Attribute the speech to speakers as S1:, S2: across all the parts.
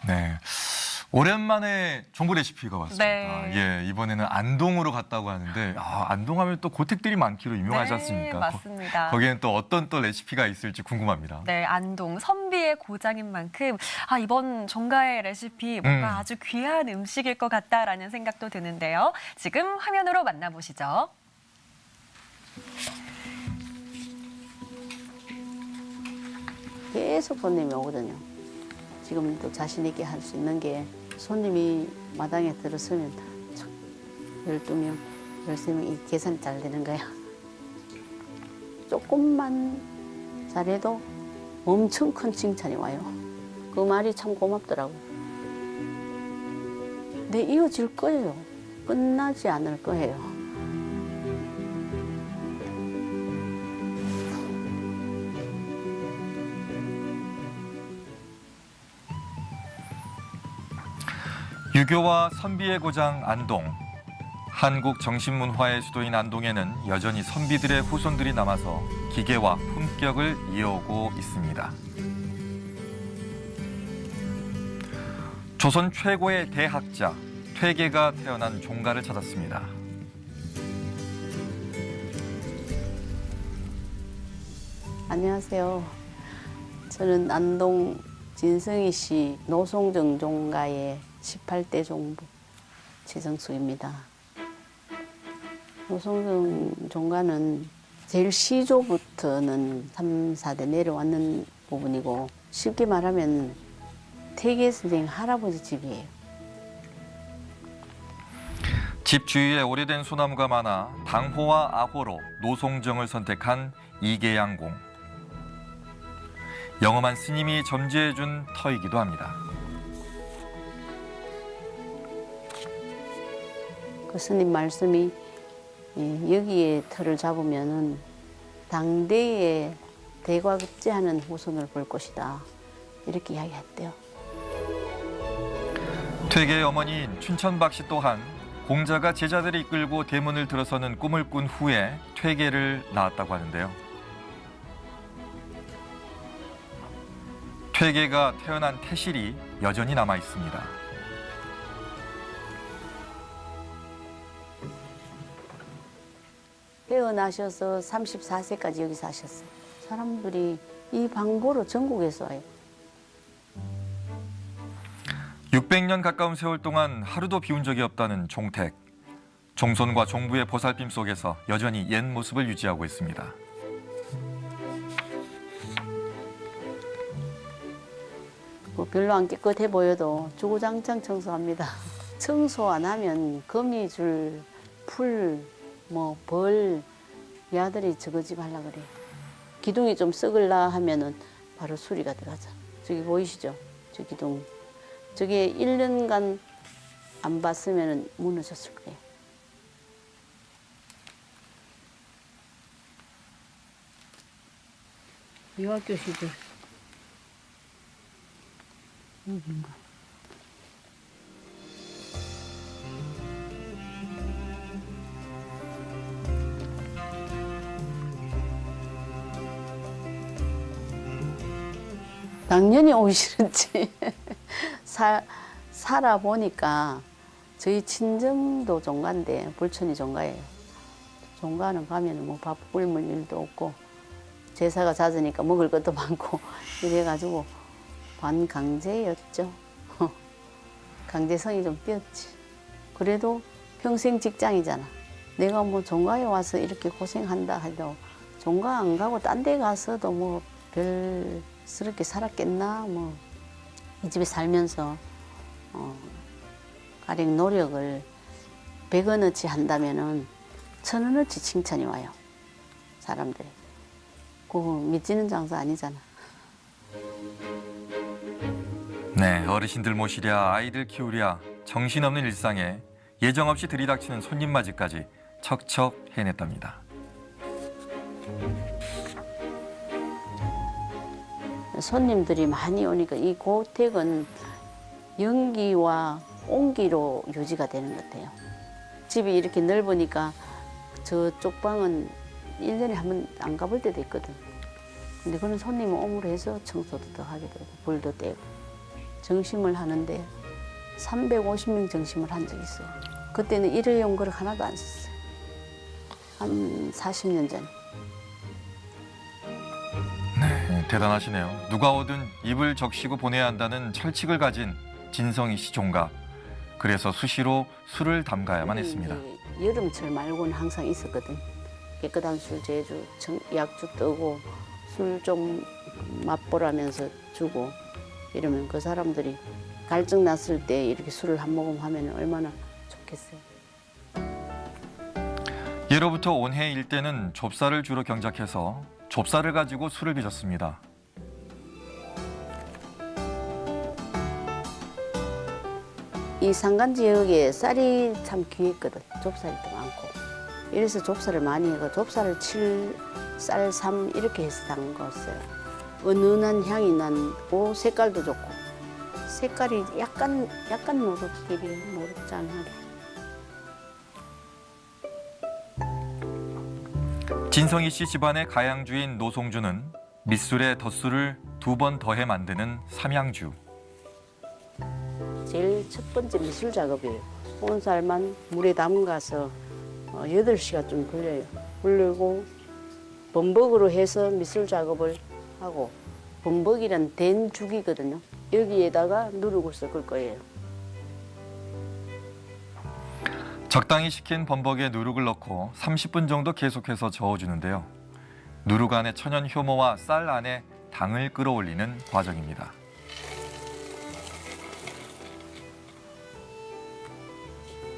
S1: 네. 오랜만에 정보 레시피가 왔습니다.
S2: 네.
S1: 예, 이번에는 안동으로 갔다고 하는데 안동하면 또 고택들이 많기로 유명하지
S2: 네,
S1: 않습니까?
S2: 맞습니다.
S1: 거기엔 또 어떤 또 레시피가 있을지 궁금합니다.
S2: 네, 안동 선비의 고장인 만큼 이번 정가의 레시피 뭔가 아주 귀한 음식일 것 같다라는 생각도 드는데요. 지금 화면으로 만나보시죠.
S3: 계속 손님이 오거든요. 지금도 자신 있게 할 수 있는 게 손님이 마당에 들어서면 다 12명, 13명 이 계산이 잘 되는 거야. 조금만 잘해도 엄청 큰 칭찬이 와요. 그 말이 참 고맙더라고. 근데 이어질 거예요. 끝나지 않을 거예요.
S1: 유교와 선비의 고장 안동. 한국 정신문화의 수도인 안동에는 여전히 선비들의 후손들이 남아서 기계와 품격을 이어오고 있습니다. 조선 최고의 대학자 퇴계가 태어난 종가를 찾았습니다.
S3: 안녕하세요. 저는 안동 진성이시 노송정 종가의 18대 종부 최정수입니다. 노송정 종가는 제일 시조부터는 3, 4대 내려왔는 부분이고 쉽게 말하면 퇴계 선생 할아버지 집이에요.
S1: 집 주위에 오래된 소나무가 많아 당호와 아호로 노송정을 선택한 이계양공. 영험한 스님이 점지해준 터이기도 합니다.
S3: 그 스님 말씀이 여기에 터를 잡으면은 당대에 대과급제하는 후손을 볼 것이다. 이렇게 이야기했대요.
S1: 퇴계의 어머니인 춘천박씨 또한 공자가 제자들을 이끌고 대문을 들어서는 꿈을 꾼 후에 퇴계를 낳았다고 하는데요. 퇴계가 태어난 태실이 여전히 남아 있습니다.
S3: 태어나셔서 34세까지 여기 사셨어요. 사람들이 이 방보로 전국에서 와요.
S1: 600년 가까운 세월 동안 하루도 비운 적이 없다는 종택. 종손과 종부의 보살핌 속에서 여전히 옛 모습을 유지하고 있습니다.
S3: 별로 안 깨끗해 보여도 주구장창 청소합니다. 청소 안 하면 거미줄, 풀, 벌, 이 아들이 저거 집 하려 그래. 기둥이 좀 썩을라 하면은 바로 수리가 들어가잖아. 저기 보이시죠? 저 기둥. 저게 1년간 안 봤으면 무너졌을 거예요. 유학교 시절. 여긴가. 당연히 오시는지 살아보니까 저희 친정도 종가인데 불천이 종가예요. 종가는 가면 뭐 밥 굶을 일도 없고 제사가 잦으니까 먹을 것도 많고 이래가지고 반강제였죠. 강제성이 좀 띄었지. 그래도 평생 직장이잖아. 내가 뭐 종가에 와서 이렇게 고생한다 해도 종가 안 가고 딴 데 가서도 뭐 별스럽게 살았겠나. 이 집에 살면서 가령 노력을 100원어치 한다면은 1000원어치 칭찬이 와요. 사람들이. 그거 믿지는 장사 아니잖아.
S1: 네, 어르신들 모시랴 아이들 키우랴 정신없는 일상에 예정없이 들이닥치는 손님 맞이까지 척척 해냈답니다.
S3: 손님들이 많이 오니까 이 고택은 연기와 온기로 유지가 되는 것 같아요. 집이 이렇게 넓으니까 저쪽 방은 1년에 한 번 안 가볼 때도 있거든. 근데 그런 손님이 오므로 해서 청소도 더 하게 되고 불도 떼고 정심을 하는데 350명 정심을 한 적이 있어요. 그때는 일회용 그릇 하나도 안 썼어요. 한 40년 전.
S1: 네, 대단하시네요. 누가 오든 입을 적시고 보내야 한다는 철칙을 가진 진성희 씨 종각. 그래서 수시로 술을 담가야만 했습니다.
S3: 여름철 말고는 항상 있었거든. 깨끗한 술 제주, 약주 뜨고 술 좀 맛보라면서 주고 이러면 그 사람들이 갈증 났을 때 이렇게 술을 한 모금 하면 얼마나 좋겠어요.
S1: 예로부터 온해 일대는 좁쌀을 주로 경작해서 좁쌀을 가지고 술을 빚었습니다.
S3: 이 산간 지역에 쌀이 참 귀했거든. 좁쌀이 더 많고. 이래서 좁쌀을 많이 해가 좁쌀을 7, 쌀 3 이렇게 해서 담갔어요. 은은한 향이 나고 색깔도 좋고. 색깔이 약간 노릇끼리 노릇짠하게.
S1: 진성희 씨 집안의 가양주인 노송주는 밑술에 덧술을 2번 더해 만드는 삼양주.
S3: 제일 첫 번째 미술 작업이에요. 온쌀만 물에 담가서 8시간 좀 걸려요. 불리고 범벅으로 해서 미술 작업을 하고 범벅이란 된 죽이거든요. 여기에다가 누룩을 섞을 거예요.
S1: 적당히 식힌 범벅에 누룩을 넣고 30분 정도 계속해서 저어주는데요. 누룩 안에 천연 효모와 쌀 안에 당을 끌어올리는 과정입니다.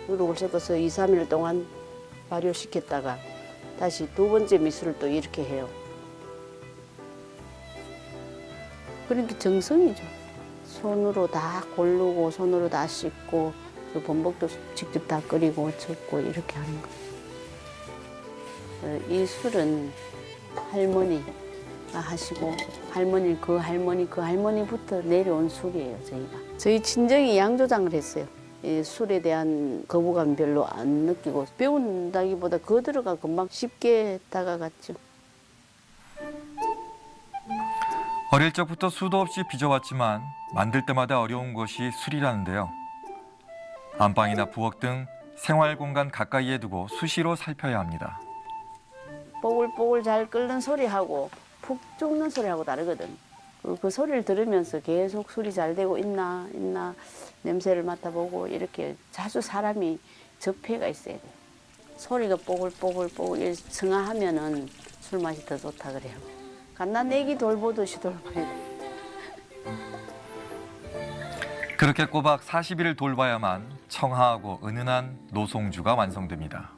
S3: 누룩을 섞어서 2, 3일 동안 발효시켰다가 다시 2번째 미술을 또 이렇게 해요. 그러니까 정성이죠. 손으로 다 고르고 손으로 다 씻고 그 범벅도 직접 다 끓이고 젓고 이렇게 하는 거예요. 이 술은 할머니가 하시고 그 할머니부터 내려온 술이에요. 저희가. 저희 친정이 양조장을 했어요. 이 술에 대한 거부감 별로 안 느끼고 배운다기보다 거들어가 금방 쉽게 다가갔죠.
S1: 어릴 적부터 수도 없이 빚어왔지만 만들 때마다 어려운 것이 술이라는데요. 안방이나 부엌 등 생활 공간 가까이에 두고 수시로 살펴야 합니다.
S3: 뽀글뽀글 잘 끓는 소리하고 푹 죽는 소리하고 다르거든. 그 소리를 들으면서 계속 술이 잘 되고 있나 냄새를 맡아보고 이렇게 자주 사람이 접해가 있어야 돼. 소리가 뽀글뽀글 청아하면은 술 맛이 더 좋다 그래요. 갓난애기 돌보듯이 돌봐야 돼.
S1: 그렇게 꼬박 40일을 돌봐야만 청아하고 은은한 노송주가 완성됩니다.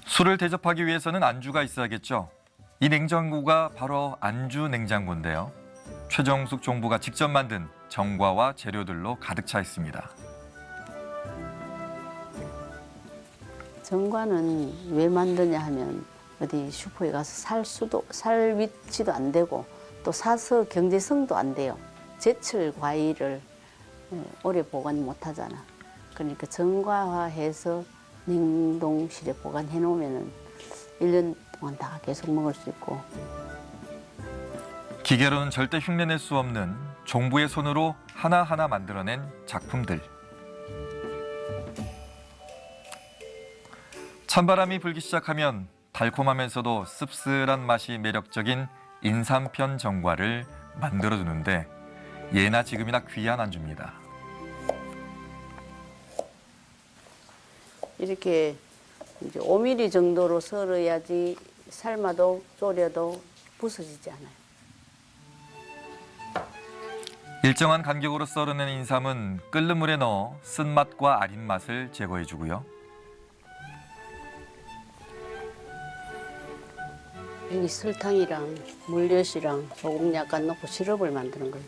S1: 술을 대접하기 위해서는 안주가 있어야겠죠. 이 냉장고가 바로 안주 냉장고인데요. 최정숙 종부가 직접 만든 정과와 재료들로 가득 차 있습니다.
S3: 정과는 왜 만드냐 하면 어디 슈퍼에 가서 살 위치도 안 되고 또 사서 경제성도 안 돼요. 제철 과일을 오래 보관 못 하잖아. 그러니까 정과화해서 냉동실에 보관해 놓으면 1년 동안 다 계속 먹을 수 있고.
S1: 기계로는 절대 흉내낼 수 없는 종부의 손으로 하나하나 만들어낸 작품들. 찬바람이 불기 시작하면 달콤하면서도 씁쓸한 맛이 매력적인 인삼편 정과를 만들어주는데 예나 지금이나 귀한 안주입니다.
S3: 이렇게 이제 5mm 정도로 썰어야지 삶아도 졸여도 부서지지 않아요.
S1: 일정한 간격으로 썰어낸 인삼은 끓는 물에 넣어 쓴맛과 아린 맛을 제거해주고요.
S3: 여기 설탕이랑 물엿이랑 소금 약간 넣고 시럽을 만드는 거예요.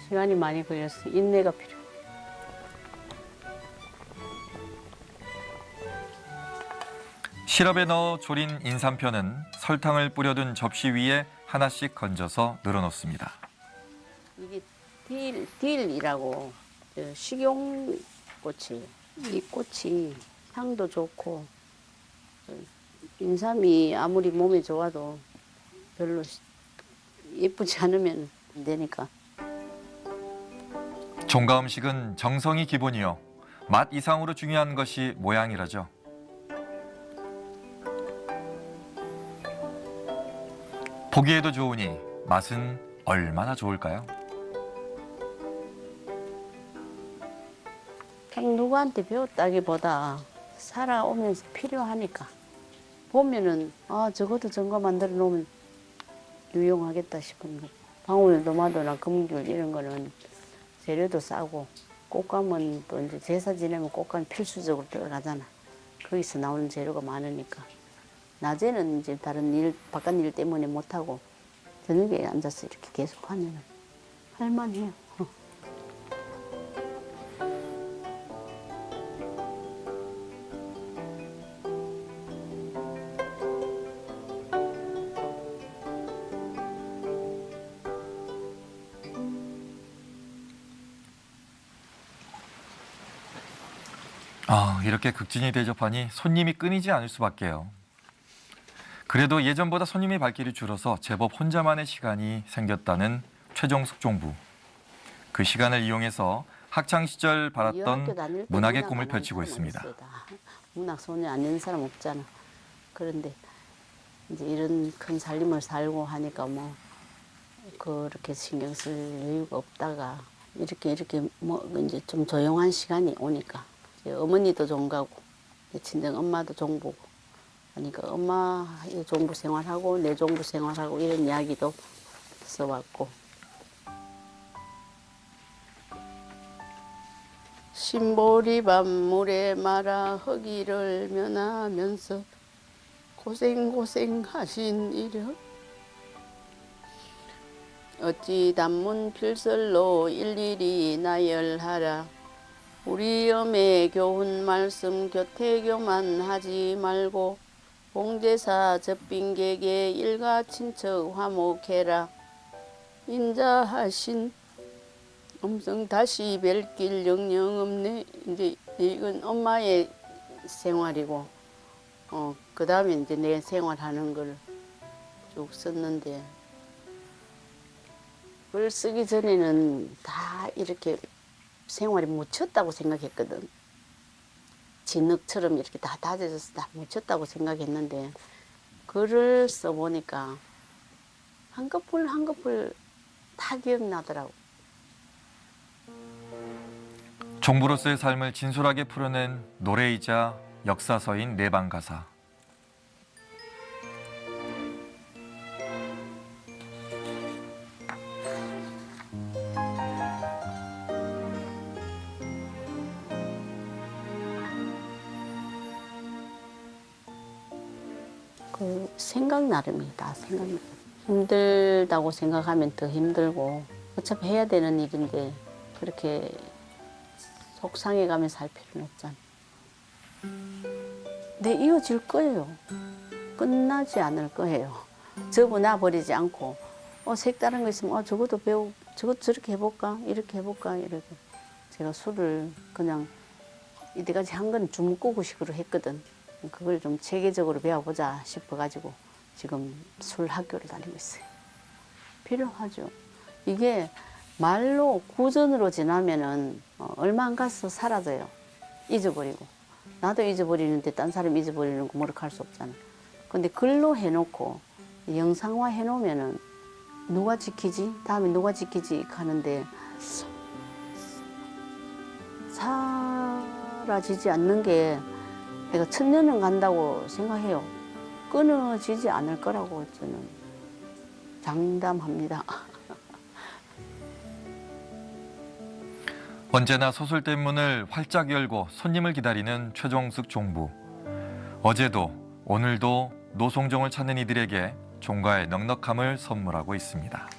S3: 시간이 많이 걸렸어. 인내가 필요해.
S1: 시럽에 넣어 졸인 인삼편은 설탕을 뿌려둔 접시 위에 하나씩 건져서 늘어놓습니다.
S3: 이게 딜이라고 식용꽃이에요. 이 꽃이 향도 좋고 인삼이 아무리 몸에 좋아도 별로 예쁘지 않으면 안 되니까.
S1: 종가 음식은 정성이 기본이요. 맛 이상으로 중요한 것이 모양이라죠. 보기에도 좋으니 맛은 얼마나 좋을까요?
S3: 그냥 누구한테 배웠다기보다 살아오면서 필요하니까 보면은 저것도 전거 만들어 놓으면 유용하겠다 싶은 거. 방울 도마도나 금귤 이런 거는 재료도 싸고 꽃감은 또 이제 제사 지내면 꽃감 필수적으로 들어가잖아. 거기서 나오는 재료가 많으니까 낮에는 이제 다른 일 바깥 일 때문에 못 하고 저녁에 앉아서 이렇게 계속 하면 할만해요.
S1: 이렇게 극진히 대접하니 손님이 끊이지 않을 수밖에요. 그래도 예전보다 손님의 발길이 줄어서 제법 혼자만의 시간이 생겼다는 최종숙 종부. 그 시간을 이용해서 학창 시절
S3: 이 학교
S1: 바랐던
S3: 다닐 때
S1: 문학의
S3: 문학
S1: 꿈을
S3: 안 하는
S1: 펼치고
S3: 사람
S1: 있습니다.
S3: 어디 있어요, 다. 문학 소녀 아닌 사람 없잖아. 그런데 이제 이런 큰 살림을 살고 하니까 뭐 그렇게 신경 쓸 여유가 없다가 이렇게 뭐 이제 좀 조용한 시간이 오니까 이제 어머니도 종가고 친정 엄마도 종보고 그러니까 엄마 종부 생활하고 내 종부 생활하고 이런 이야기도 써왔고. 신보리 밤물에 말아 허기를 면하면서 고생하신 이력 어찌 단문 필설로 일일이 나열하라. 우리 엄의 교훈 말씀 교태교만 하지 말고 봉제사 젖빈객에 일가 친척 화목해라. 인자하신 음성 다시 뵐 길 영영 없네. 이제 이건 엄마의 생활이고 그 다음에 이제 내 생활하는 걸 쭉 썼는데 글 쓰기 전에는 다 이렇게 생활이 묻혔다고 생각했거든. 진흙처럼 이렇게 다 다져져서 다 묻혔다고 생각했는데 글을 써보니까 한 커플 한 커플 다 기억나더라고.
S1: 종부로서의 삶을 진솔하게 풀어낸 노래이자 역사서인 내방 가사.
S3: 그 생각 나름이다. 생각 나름. 힘들다고 생각하면 더 힘들고 어차피 해야 되는 일인데 그렇게 속상해가며 살 필요는 없잖아. 내 이어질 거예요. 끝나지 않을 거예요. 접어놔 버리지 않고 색다른 거 있으면 저것도 배우고 저것도 저렇게 해볼까 이렇게 해볼까 이렇게. 제가 술을 그냥 이때까지 한 건 중국어식으로 했거든. 그걸 좀 체계적으로 배워보자 싶어가지고 지금 술 학교를 다니고 있어요. 필요하죠. 이게 말로 구전으로 지나면은 얼마 안 가서 사라져요. 잊어버리고. 나도 잊어버리는데 딴 사람 잊어버리는 거 모르할 수 없잖아. 근데 글로 해놓고 영상화 해놓으면은 누가 지키지? 다음에 누가 지키지? 하는데 사라지지 않는 게 내가 천년은 간다고 생각해요. 끊어지지 않을 거라고 저는 장담합니다.
S1: 언제나 소설대 문을 활짝 열고 손님을 기다리는 최종숙 종부. 어제도 오늘도 노송종을 찾는 이들에게 종가의 넉넉함을 선물하고 있습니다.